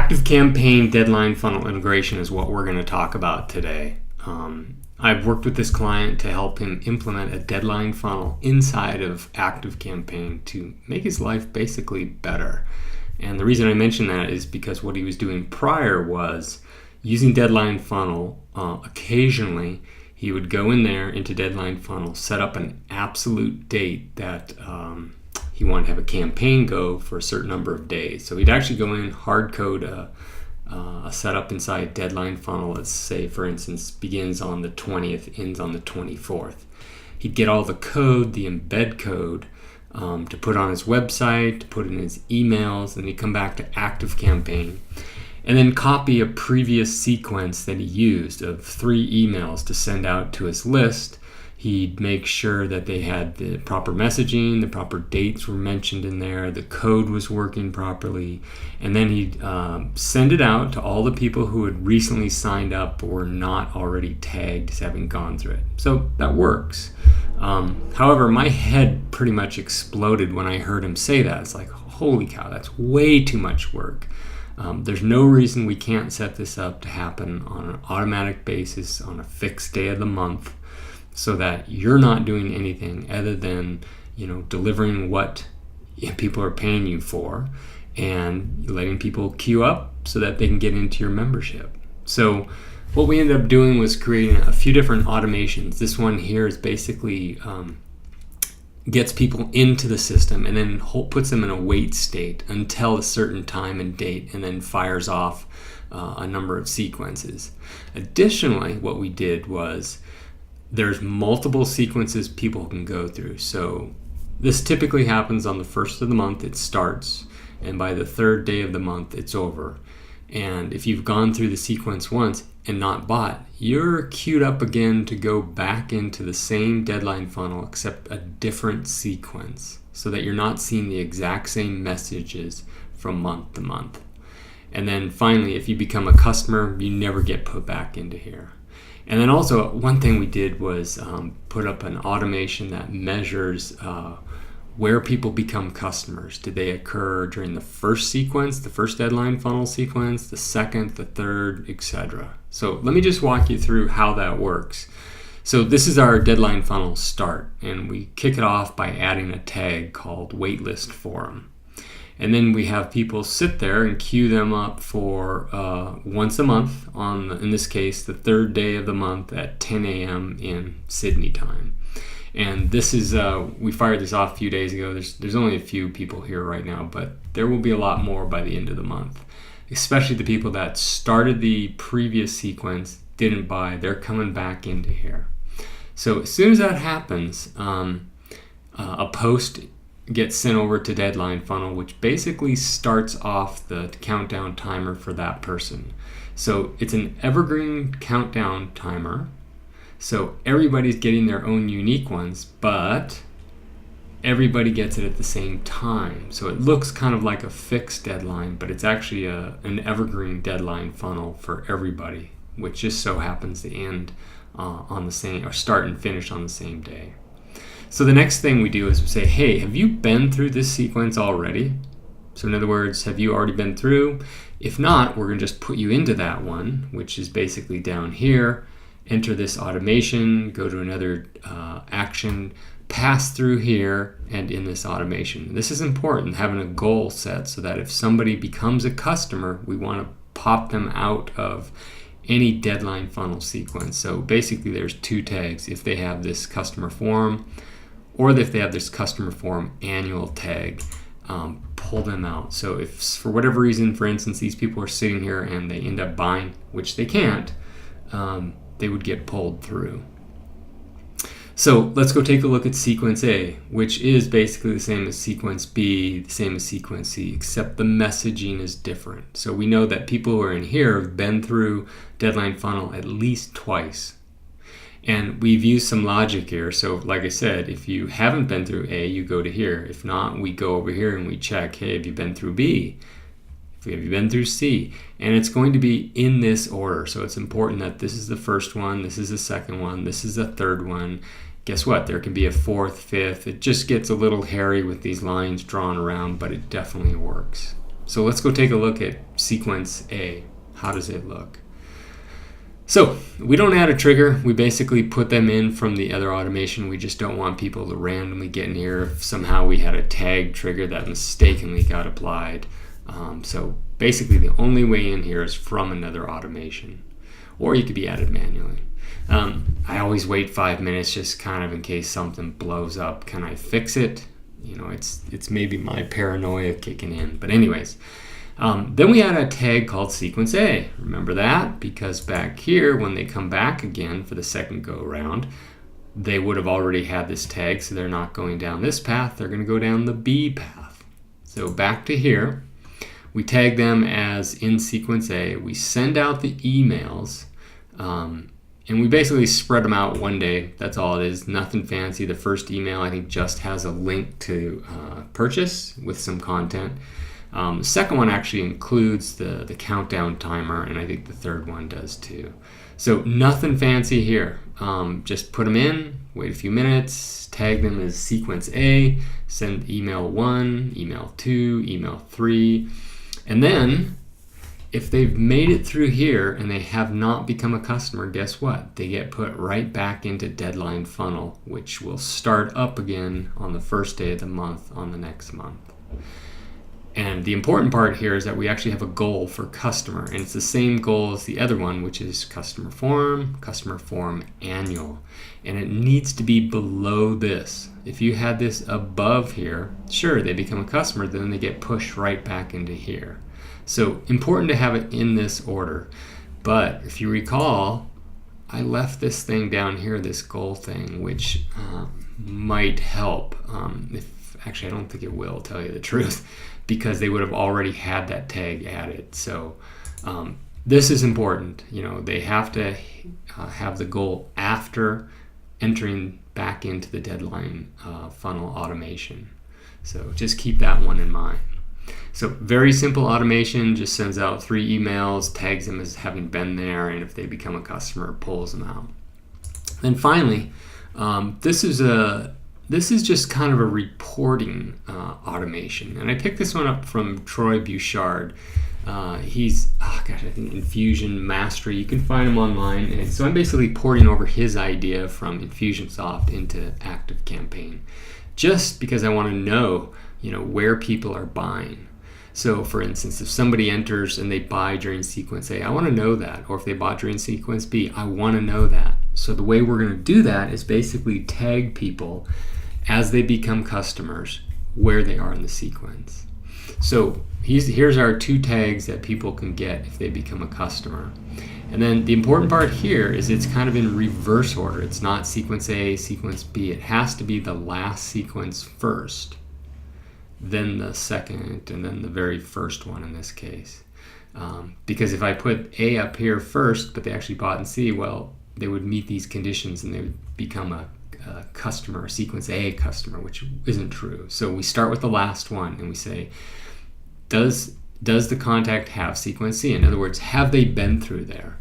ActiveCampaign DeadlineFunnel integration is what we're going to talk about today. I've worked with this client to help him implement a deadline funnel inside of ActiveCampaign to make his life basically better. And the reason I mention that is because what he was doing prior was using DeadlineFunnel. Occasionally, he would go in there into DeadlineFunnel, set up an absolute date that he wanted to have a campaign go for a certain number of days. So he'd actually go in, hard code a setup inside DeadlineFunnel. Let's say, for instance, begins on the 20th, ends on the 24th. He'd get all the code, the embed code, to put on his website, to put in his emails, and he'd come back to ActiveCampaign and then copy a previous sequence that he used of 3 emails to send out to his list. He'd make sure that they had the proper messaging, the proper dates were mentioned in there, the code was working properly, and then he'd send it out to all the people who had recently signed up but were not already tagged as having gone through it. So that works. However, my head pretty much exploded when I heard him say that. It's like, holy cow, that's way too much work. There's no reason we can't set this up to happen on an automatic basis on a fixed day of the month, so that you're not doing anything other than, delivering what people are paying you for and letting people queue up so that they can get into your membership. So what we ended up doing was creating a few different automations. This one here is basically gets people into the system and then puts them in a wait state until a certain time and date, and then fires off a number of sequences. Additionally, what we did was there's multiple sequences people can go through. So this typically happens on the first of the month, it starts, and by the 3rd day of the month, it's over. And if you've gone through the sequence once and not bought, you're queued up again to go back into the same deadline funnel except a different sequence, so that you're not seeing the exact same messages from month to month. And then finally, if you become a customer, you never get put back into here. And then also, one thing we did was put up an automation that measures where people become customers. Did they occur during the first sequence, the first deadline funnel sequence, the second, the third, etc.? So let me just walk you through how that works. So this is our deadline funnel start, and we kick it off by adding a tag called waitlist forum. And then we have people sit there and queue them up for once a month on, in this case, the 3rd day of the month at 10 a.m. in Sydney time. And this is, we fired this off a few days ago. There's only a few people here right now, but there will be a lot more by the end of the month. Especially the people that started the previous sequence, didn't buy, they're coming back into here. So as soon as that happens, a post gets sent over to DeadlineFunnel, which basically starts off the countdown timer for that person. So it's an evergreen countdown timer. So everybody's getting their own unique ones, but everybody gets it at the same time. So it looks kind of like a fixed deadline, but it's actually an evergreen deadline funnel for everybody, which just so happens to end on the same, or start and finish on the same day. So the next thing we do is we say, hey, have you been through this sequence already? So in other words, have you already been through? If not, we're going to just put you into that one, which is basically down here. Enter this automation, go to another action, pass through here, and in this automation. This is important, having a goal set so that if somebody becomes a customer, we want to pop them out of any deadline funnel sequence. So basically there's 2 tags. If they have this customer form, or if they have this customer form annual tag, pull them out. So if for whatever reason, for instance, these people are sitting here and they end up buying, which they can't, they would get pulled through. So let's go take a look at sequence A, which is basically the same as sequence B, the same as sequence C, except the messaging is different. So we know that people who are in here have been through deadline funnel at least twice. And we've used some logic here. So like I said, if you haven't been through A, you go to here. If not, we go over here and we check, hey, have you been through B? Have you been through C? And it's going to be in this order. So it's important that this is the first one, this is the second one, this is the third one. Guess what? There can be a 4th, 5th. It just gets a little hairy with these lines drawn around, but it definitely works. So let's go take a look at sequence A. How does it look? So we don't add a trigger. We basically put them in from the other automation. We just don't want people to randomly get in here if somehow we had a tag trigger that mistakenly got applied. So basically the only way in here is from another automation, or you could be added manually. I always wait 5 minutes just kind of in case something blows up. Can I fix it? It's maybe my paranoia kicking in. But anyways, then we add a tag called sequence A. Remember that? Because back here, when they come back again for the second go around, they would have already had this tag, so they're not going down this path. They're going to go down the B path. So back to here, we tag them as in sequence A. We send out the emails, and we basically spread them out one day. That's all it is. Nothing fancy. The first email, I think, just has a link to purchase with some content. The second one actually includes the countdown timer, and I think the third one does too. So nothing fancy here. Just put them in, wait a few minutes, tag them as sequence A, send email 1, email 2, email 3, and then if they've made it through here and they have not become a customer, guess what? They get put right back into DeadlineFunnel, which will start up again on the first day of the month on the next month. And the important part here is that we actually have a goal for customer, and it's the same goal as the other one, which is customer form annual. And it needs to be below this. If you had this above here, sure, they become a customer, then they get pushed right back into here. So important to have it in this order. But if you recall, I left this thing down here, this goal thing, which might help. Actually, I don't think it will, tell you the truth, because they would have already had that tag added. So this is important. They have to have the goal after entering back into the deadline funnel automation. So just keep that one in mind. So very simple automation, just sends out 3 emails, tags them as having been there, and if they become a customer, pulls them out. Then finally, this is just kind of a reporting automation, and I picked this one up from Troy Bouchard. He's I think Infusion Mastery. You can find him online, and so I'm basically porting over his idea from Infusionsoft into ActiveCampaign, just because I want to know where people are buying. So for instance, if somebody enters and they buy during sequence A, I want to know that. Or if they bought during sequence B, I want to know that. So the way we're going to do that is basically tag people as they become customers where they are in the sequence. So here's our 2 tags that people can get if they become a customer. And then the important part here is it's kind of in reverse order. It's not sequence A, sequence B. It has to be the last sequence first, then the second, and then the very first one in this case. Because if I put A up here first, but they actually bought in C, well, they would meet these conditions and they would become a customer, a sequence A customer, which isn't true. So we start with the last one and we say, does the contact have sequence C? In other words, have they been through there?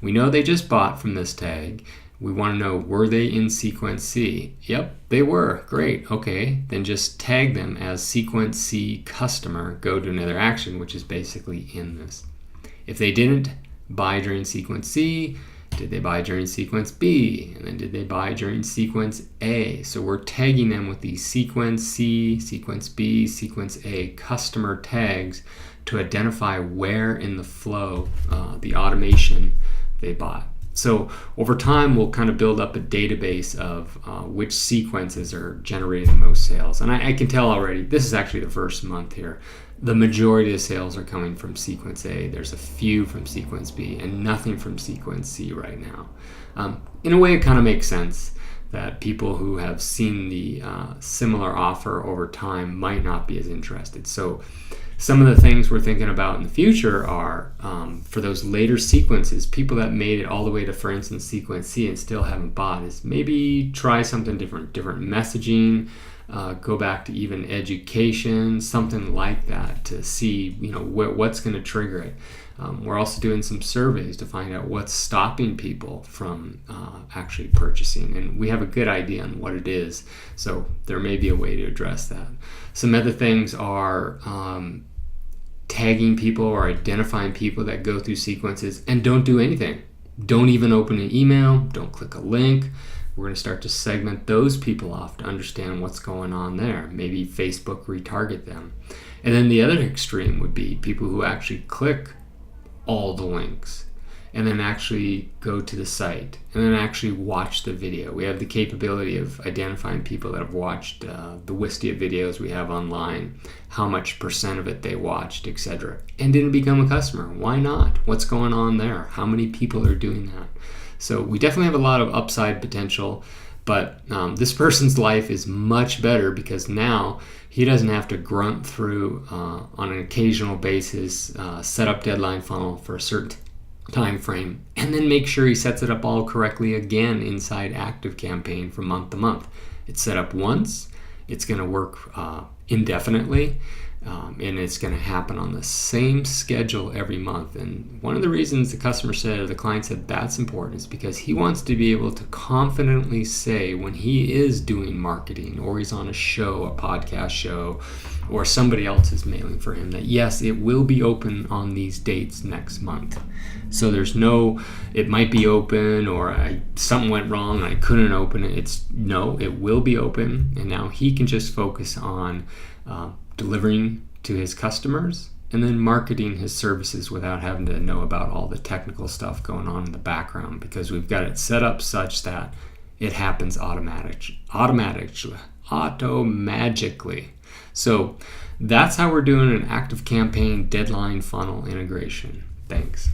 We know they just bought from this tag. We want to know, were they in sequence C? Yep, they were. Great. Okay, then just tag them as sequence C customer, go to another action, which is basically in this. If they didn't buy during sequence C, did they buy during sequence B? And then did they buy during sequence A? So we're tagging them with these sequence C, sequence B, sequence A customer tags to identify where in the flow, the automation, they bought. So over time, we'll kind of build up a database of which sequences are generating the most sales. And I can tell already, this is actually the first month here, the majority of sales are coming from sequence A. There's a few from sequence B and nothing from sequence C right now. In a way, it kind of makes sense that people who have seen the similar offer over time might not be as interested. So some of the things we're thinking about in the future are for those later sequences, people that made it all the way to, for instance, sequence C and still haven't bought, is maybe try something different messaging, go back to even education, something like that to see what's going to trigger it. We're also doing some surveys to find out what's stopping people from actually purchasing, and we have a good idea on what it is, so there may be a way to address that. Some other things are tagging people or identifying people that go through sequences and don't do anything. Don't even open an email, don't click a link. We're going to start to segment those people off to understand what's going on there. Maybe Facebook retarget them. And then the other extreme would be people who actually click all the links and then actually go to the site and then actually watch the video. We have the capability of identifying people that have watched the Wistia videos we have online, how much % of it they watched, etc. And didn't become a customer. Why not? What's going on there? How many people are doing that? So we definitely have a lot of upside potential, but this person's life is much better because now he doesn't have to grunt through on an occasional basis, set up DeadlineFunnel for a certain time frame, and then make sure he sets it up all correctly again inside ActiveCampaign from month to month. It's set up once, it's going to work indefinitely, and it's going to happen on the same schedule every month. And one of the reasons the customer said, or the client said, that's important is because he wants to be able to confidently say when he is doing marketing or he's on a show, a podcast show, or somebody else is mailing for him, that yes, it will be open on these dates next month. So there's no, it might be open, or something went wrong and I couldn't open it. It's no, it will be open, and now he can just focus on delivering to his customers and then marketing his services without having to know about all the technical stuff going on in the background, because we've got it set up such that it happens automatically. So that's how we're doing an ActiveCampaign DeadlineFunnel integration. Thanks.